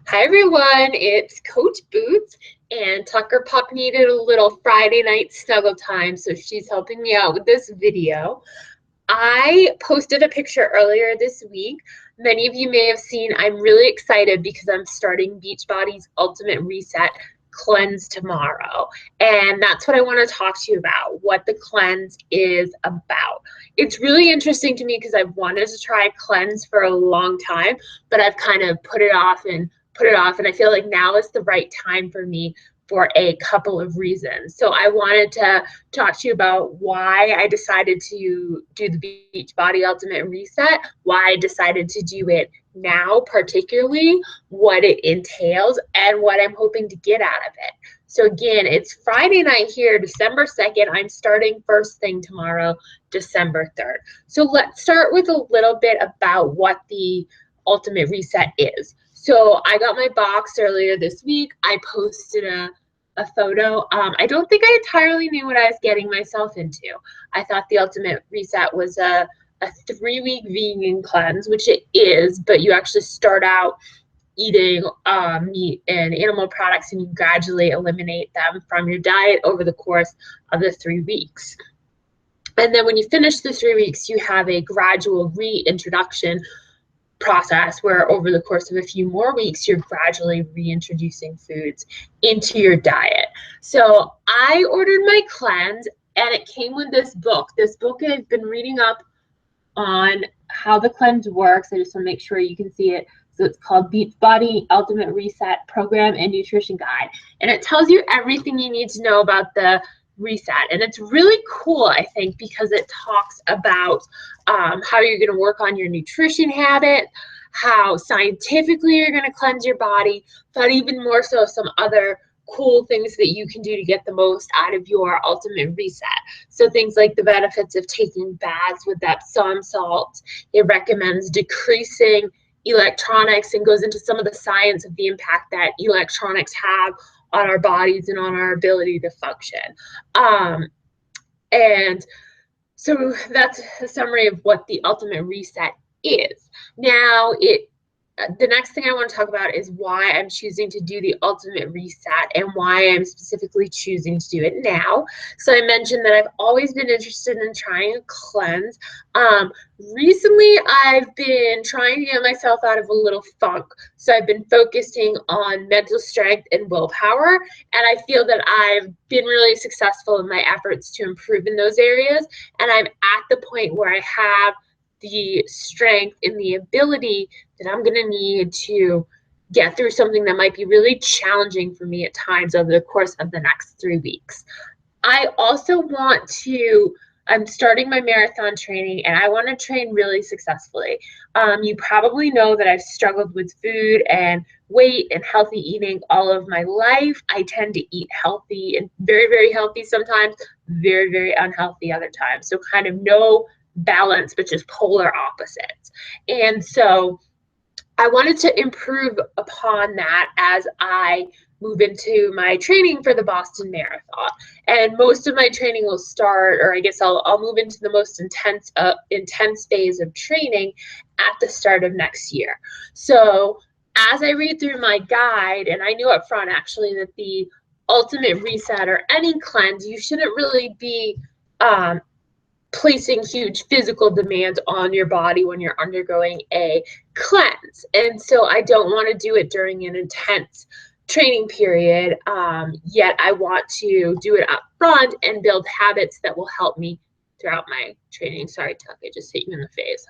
Hi everyone, it's Coach Boots, and Tucker Puck needed a little Friday night snuggle time, so she's helping me out with this video. I posted a picture earlier this week. Many of you may have seen I'm really excited because I'm starting Beachbody's Ultimate Reset cleanse tomorrow, and that's what I want to talk to you about, what the cleanse is about. It's really interesting to me because I've wanted to try cleanse for a long time, but I've kind of put it off and I feel like now is the right time for me for a couple of reasons. So I wanted to talk to you about why I decided to do the Beachbody Ultimate Reset, why I decided to do it now particularly, what it entails, and what I'm hoping to get out of it. So again, it's Friday night here, December 2nd. I'm starting first thing tomorrow, December 3rd. So let's start with a little bit about what the Ultimate Reset is. So I got my box earlier this week. I posted a photo. I don't think I entirely knew what I was getting myself into. I thought the Ultimate Reset was a 3-week vegan cleanse, which it is, but you actually start out eating meat and animal products and you gradually eliminate them from your diet over the course of the 3 weeks. And then when you finish the 3 weeks, you have a gradual reintroduction process where over the course of a few more weeks, you're gradually reintroducing foods into your diet. So I ordered my cleanse and it came with this book. This book I've been reading up on how the cleanse works. I just want to make sure you can see it. So it's called Beachbody Ultimate Reset Program and Nutrition Guide. And it tells you everything you need to know about the reset. And it's really cool, I think, because it talks about how you're going to work on your nutrition habit, how scientifically you're going to cleanse your body, but even more so some other cool things that you can do to get the most out of your ultimate reset. So things like the benefits of taking baths with Epsom salt. It recommends decreasing electronics and goes into some of the science of the impact that electronics have on our bodies and on our ability to function. And so that's a summary of what the ultimate reset is. Now, the next thing I want to talk about is why I'm choosing to do the ultimate reset and why I'm specifically choosing to do it now. So I mentioned that I've always been interested in trying a cleanse. Recently, I've been trying to get myself out of a little funk. So I've been focusing on mental strength and willpower, and I feel that I've been really successful in my efforts to improve in those areas. And I'm at the point where I have the strength and the ability that I'm going to need to get through something that might be really challenging for me at times over the course of the next 3 weeks. I also want to, I'm starting my marathon training and I want to train really successfully. You probably know that I've struggled with food and weight and healthy eating all of my life. I tend to eat healthy and very, very healthy sometimes, very, very unhealthy other times. So kind of no balance, but just polar opposites. And so I wanted to improve upon that as I move into my training for the Boston Marathon. And most of my training will start, or I guess I'll move into the most intense phase of training at the start of next year. So as I read through my guide, and I knew up front actually that the ultimate reset or any cleanse, you shouldn't really be placing huge physical demands on your body when you're undergoing a cleanse. And so I don't want to do it during an intense training period, yet I want to do it up front and build habits that will help me throughout my training. Sorry, Tuck, I just hit you in the face.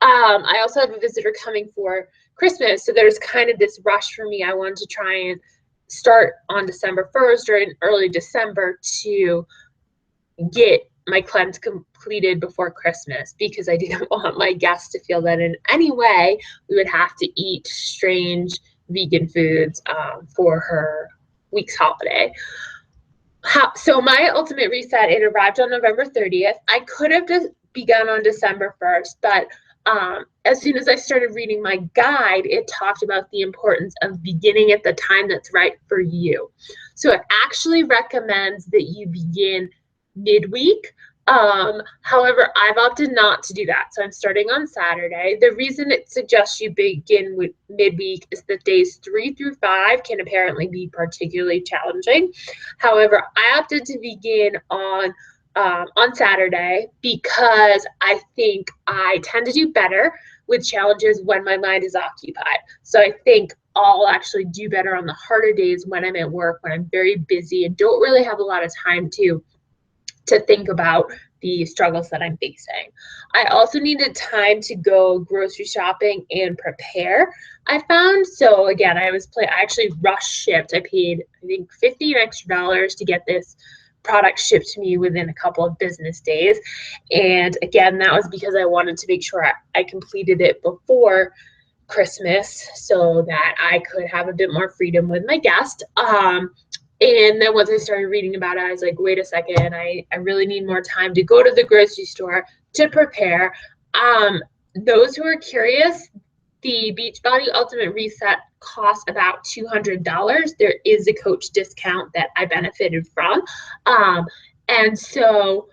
I also have a visitor coming for Christmas, so there's kind of this rush for me. I wanted to try and start on December 1st or in early December to get my cleanse completed before Christmas because I didn't want my guests to feel that in any way we would have to eat strange vegan foods for her week's holiday. So my ultimate reset, it arrived on November 30th. I could have just begun on December 1st, but as soon as I started reading my guide, it talked about the importance of beginning at the time that's right for you. So it actually recommends that you begin midweek, However, I've opted not to do that. So I'm starting on Saturday. The reason it suggests you begin with midweek is that days 3 through 5 can apparently be particularly challenging. However, I opted to begin on Saturday because I think I tend to do better with challenges when my mind is occupied. So I think I'll actually do better on the harder days when I'm at work, when I'm very busy and don't really have a lot of time to think about the struggles that I'm facing. I also needed time to go grocery shopping and prepare. I found, so again, I actually rush shipped. I paid, I think, $50 extra to get this product shipped to me within a couple of business days. And again, that was because I wanted to make sure I completed it before Christmas so that I could have a bit more freedom with my guest. And then once I started reading about it, I was like, wait a second, I really need more time to go to the grocery store to prepare. Those who are curious, the Beachbody Ultimate Reset costs about $200. There is a coach discount that I benefited from. And so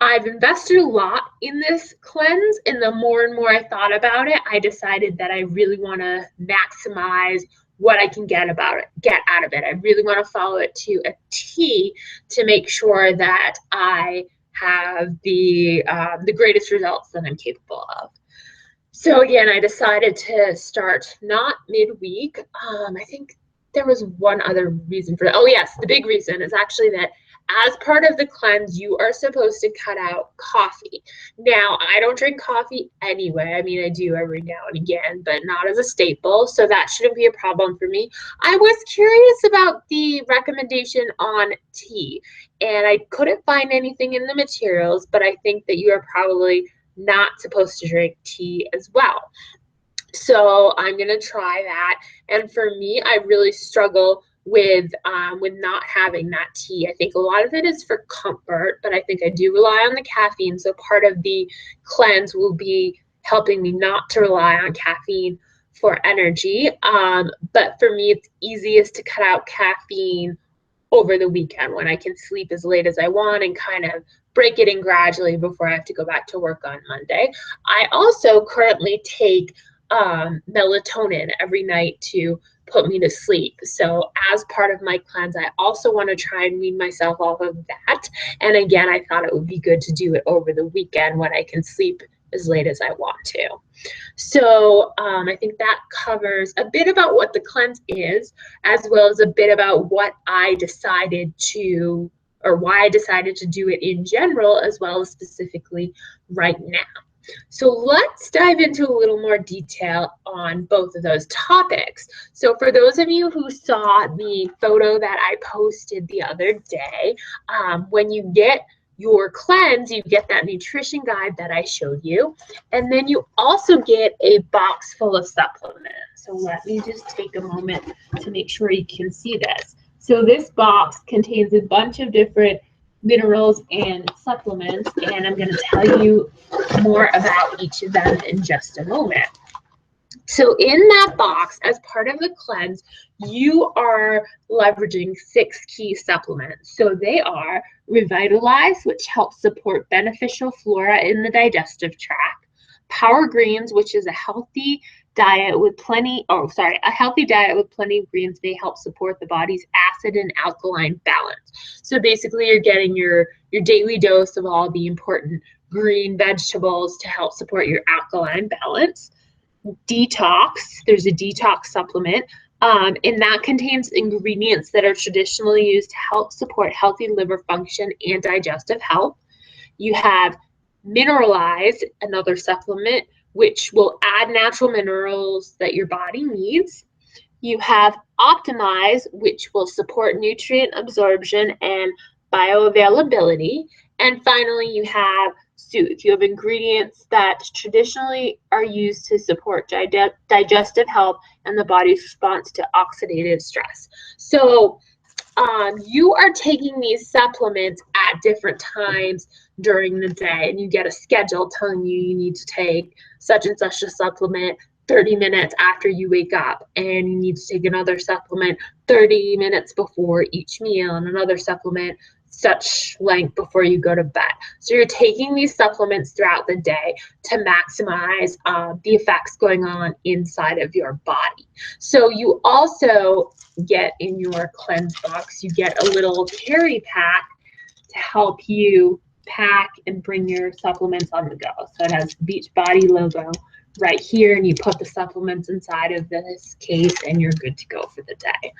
I've invested a lot in this cleanse, and the more and more I thought about it, I decided that I really want to maximize what I can get out of it. I really want to follow it to a T to make sure that I have the greatest results that I'm capable of. So again, I decided to start not midweek. I think there was one other reason for that. Oh yes, the big reason is actually that as part of the cleanse, you are supposed to cut out coffee. Now, I don't drink coffee anyway. I mean, I do every now and again, but not as a staple, so that shouldn't be a problem for me. I was curious about the recommendation on tea, and I couldn't find anything in the materials, but I think that you are probably not supposed to drink tea as well. So I'm gonna try that. And for me, I really struggle with not having that tea. I think a lot of it is for comfort, but I think I do rely on the caffeine. So part of the cleanse will be helping me not to rely on caffeine for energy. But for me, it's easiest to cut out caffeine over the weekend when I can sleep as late as I want and kind of break it in gradually before I have to go back to work on Monday. I also currently take melatonin every night to put me to sleep. So as part of my cleanse, I also want to try and wean myself off of that. And again, I thought it would be good to do it over the weekend when I can sleep as late as I want to. So I think that covers a bit about what the cleanse is, as well as a bit about what I decided to, or why I decided to do it in general, as well as specifically right now. So let's dive into a little more detail on both of those topics. So for those of you who saw the photo that I posted the other day, when you get your cleanse, you get that nutrition guide that I showed you, and then you also get a box full of supplements. So let me just take a moment to make sure you can see this. So this box contains a bunch of different minerals and supplements, and I'm going to tell you more about each of them in just a moment. So in that box, as part of the cleanse, you are leveraging 6 key supplements. So they are Revitalize, which helps support beneficial flora in the digestive tract; Power Greens, which is a healthy diet with plenty of greens. They help support the body's acid and alkaline balance. So basically you're getting your daily dose of all the important green vegetables to help support your alkaline balance. Detox, there's a detox supplement, and that contains ingredients that are traditionally used to help support healthy liver function and digestive health. You have Mineralize, another supplement, which will add natural minerals that your body needs. You have Optimize, which will support nutrient absorption and bioavailability. And finally, you have Soothe. You have ingredients that traditionally are used to support digestive health and the body's response to oxidative stress. So you are taking these supplements at different times during the day, and you get a schedule telling you need to take such and such a supplement 30 minutes after you wake up, and you need to take another supplement 30 minutes before each meal, and another supplement such length before you go to bed. So you're taking these supplements throughout the day to maximize the effects going on inside of your body. So you also get in your cleanse box, you get a little carry pack to help you pack and bring your supplements on the go. So it has the Beachbody logo right here, and you put the supplements inside of this case and you're good to go for the day.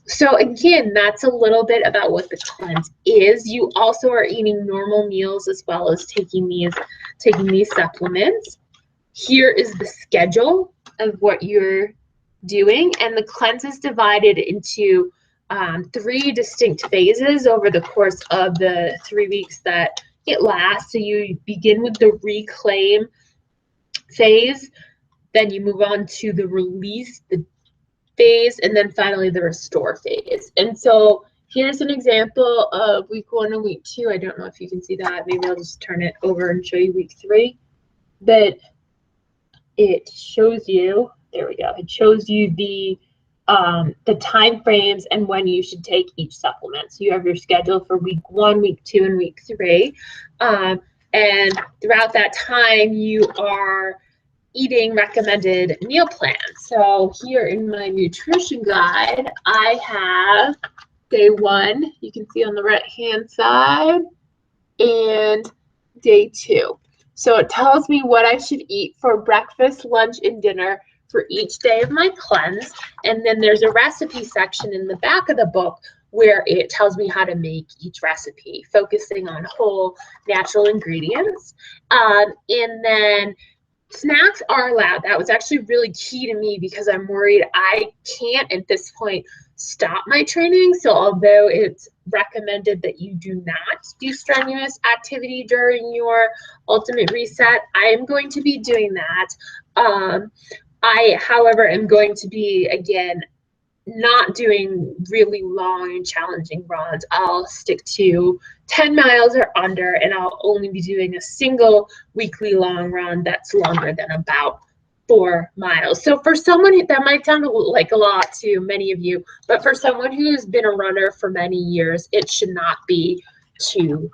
So again, that's a little bit about what the cleanse is. You also are eating normal meals as well as taking these supplements. Here is the schedule of what you're doing, and the cleanse is divided into 3 distinct phases over the course of the 3 weeks that it lasts. So you begin with the reclaim phase, then you move on to the release phase, and then finally the restore phase. And so here's an example of week 1 and week 2. I don't know if you can see that. Maybe I'll just turn it over and show you week 3. But it shows you, there we go, it shows you the time frames and when you should take each supplement. So you have your schedule for week 1, week 2, and week 3. And throughout that time, you are eating recommended meal plans. So here in my nutrition guide, I have day 1, you can see on the right hand side, and day 2. So it tells me what I should eat for breakfast, lunch, and dinner for each day of my cleanse. And then there's a recipe section in the back of the book where it tells me how to make each recipe, focusing on whole natural ingredients. And then snacks are allowed. That was actually really key to me because I'm worried I can't at this point stop my training. So although it's recommended that you do not do strenuous activity during your ultimate reset, I am going to be doing that. I, however, am going to be, again, not doing really long and challenging runs. I'll stick to 10 miles or under, and I'll only be doing a single weekly long run that's longer than about 4 miles. So for someone that might sound like a lot to many of you, but for someone who's been a runner for many years, it should not be too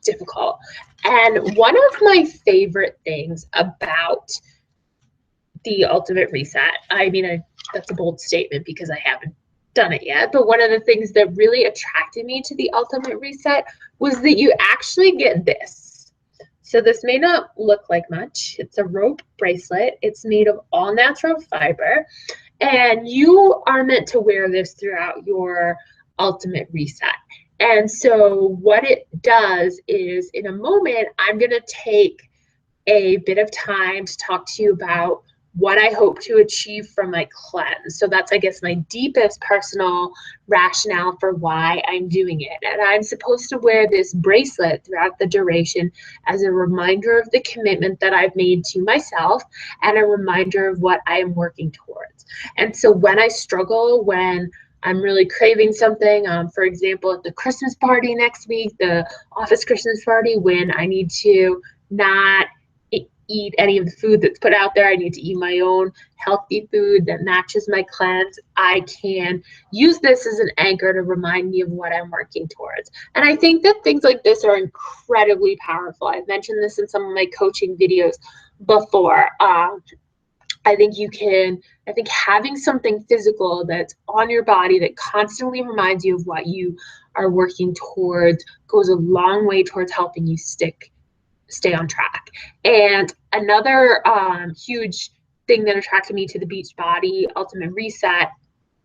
difficult. And one of my favorite things about the ultimate reset, I mean, that's a bold statement because I haven't done it yet, but one of the things that really attracted me to the ultimate reset was that you actually get this. So this may not look like much. It's a rope bracelet. It's made of all natural fiber, and you are meant to wear this throughout your ultimate reset. And so what it does is, in a moment, I'm going to take a bit of time to talk to you about what I hope to achieve from my cleanse. So that's, I guess, my deepest personal rationale for why I'm doing it. And I'm supposed to wear this bracelet throughout the duration as a reminder of the commitment that I've made to myself and a reminder of what I am working towards. And so when I struggle, when I'm really craving something, for example, at the Christmas party next week, the office Christmas party, when I need to not eat any of the food that's put out there, I need to eat my own healthy food that matches my cleanse, I can use this as an anchor to remind me of what I'm working towards. And I think that things like this are incredibly powerful. I've mentioned this in some of my coaching videos before. I think having something physical that's on your body that constantly reminds you of what you are working towards goes a long way towards helping you stay on track. And another huge thing that attracted me to the Beachbody Ultimate Reset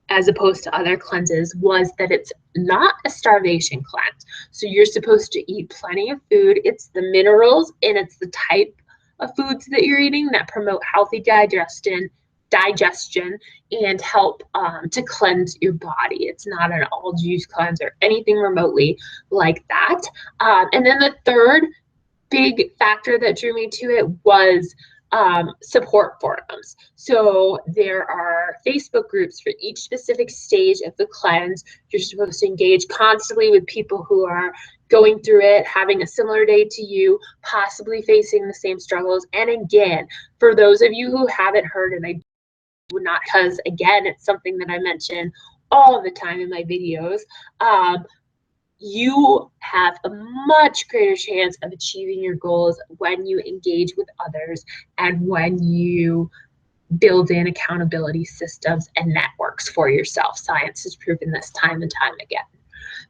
as opposed to other cleanses was that it's not a starvation cleanse. So you're supposed to eat plenty of food. It's the minerals and it's the type of foods that you're eating that promote healthy digestion and help to cleanse your body. It's not an all juice cleanse or anything remotely like that. And then the third big factor that drew me to it was support forums. So there are Facebook groups for each specific stage of the cleanse. You're supposed to engage constantly with people who are going through it, having a similar day to you, possibly facing the same struggles. And again, for those of you who haven't heard, and I would not, because again, it's something that I mention all the time in my videos, you have a much greater chance of achieving your goals when you engage with others and when you build in accountability systems and networks for yourself. Science has proven this time and time again.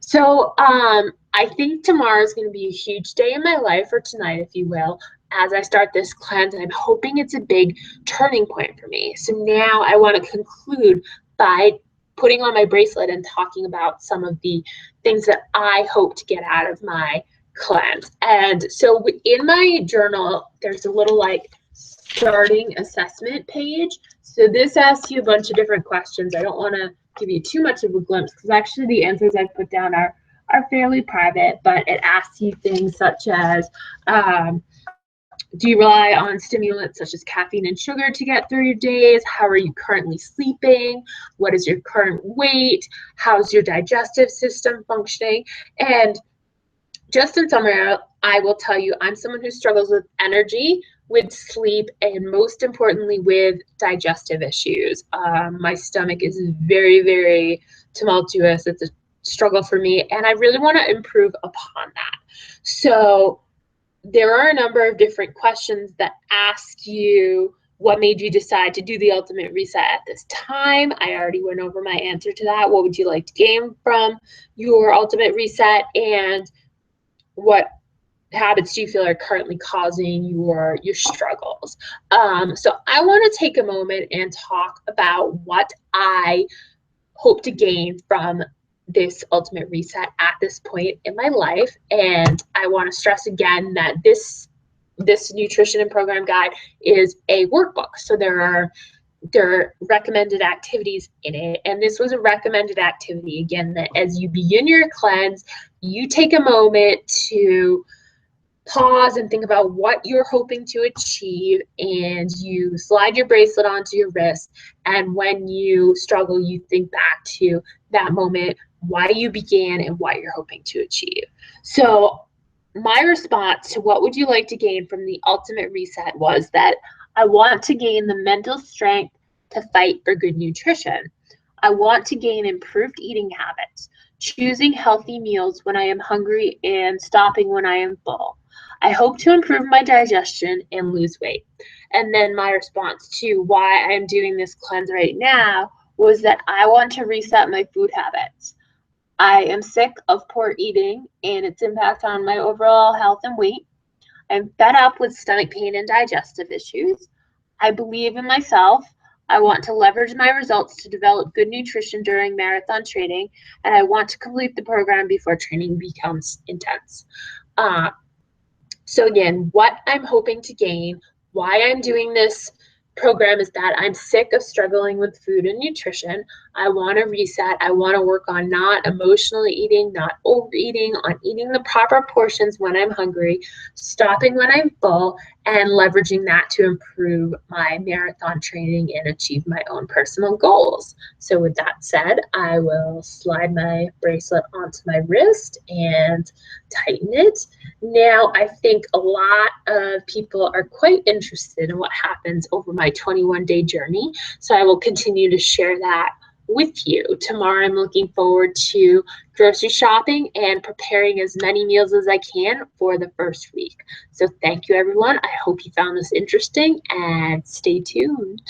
So I think tomorrow is going to be a huge day in my life, or tonight, if you will, as I start this cleanse. I'm hoping it's a big turning point for me. So now I want to conclude by putting on my bracelet and talking about some of the things that I hope to get out of my cleanse. And so in my journal, there's a little like starting assessment page. So this asks you a bunch of different questions. I don't want to give you too much of a glimpse because actually the answers I've put down are fairly private, but it asks you things such as, do you rely on stimulants such as caffeine and sugar to get through your days? How are you currently sleeping? What is your current weight? How's your digestive system functioning? And just in summary, I will tell you, I'm someone who struggles with energy, with sleep, and most importantly, with digestive issues. My stomach is very, very tumultuous. It's a struggle for me, and I really want to improve upon that. So there are a number of different questions that ask you what made you decide to do the ultimate reset at this time. I already went over my answer to that. What would you like to gain from your ultimate reset, and what habits do you feel are currently causing your struggles? So I want to take a moment and talk about what I hope to gain from this ultimate reset at this point in my life. And I want to stress again that this nutrition and program guide is a workbook. So there are recommended activities in it, and this was a recommended activity again, that as you begin your cleanse, you take a moment to pause and think about what you're hoping to achieve, and you slide your bracelet onto your wrist, and when you struggle, you think back to that moment, why you began and what you're hoping to achieve. So my response to what would you like to gain from the ultimate reset was that I want to gain the mental strength to fight for good nutrition. I want to gain improved eating habits, choosing healthy meals when I am hungry and stopping when I am full. I hope to improve my digestion and lose weight. And then my response to why I'm doing this cleanse right now was that I want to reset my food habits. I am sick of poor eating and its impact on my overall health and weight. I'm fed up with stomach pain and digestive issues. I believe in myself. I want to leverage my results to develop good nutrition during marathon training, and I want to complete the program before training becomes intense. So again, what I'm hoping to gain, why I'm doing this program, is that I'm sick of struggling with food and nutrition. I want to reset. I want to work on not emotionally eating, not overeating, on eating the proper portions when I'm hungry, stopping when I'm full, and leveraging that to improve my marathon training and achieve my own personal goals. So with that said, I will slide my bracelet onto my wrist and tighten it. Now, I think a lot of people are quite interested in what happens over my 21-day journey, so I will continue to share that with you. Tomorrow, I'm looking forward to grocery shopping and preparing as many meals as I can for the first week. So thank you, everyone. I hope you found this interesting, and stay tuned.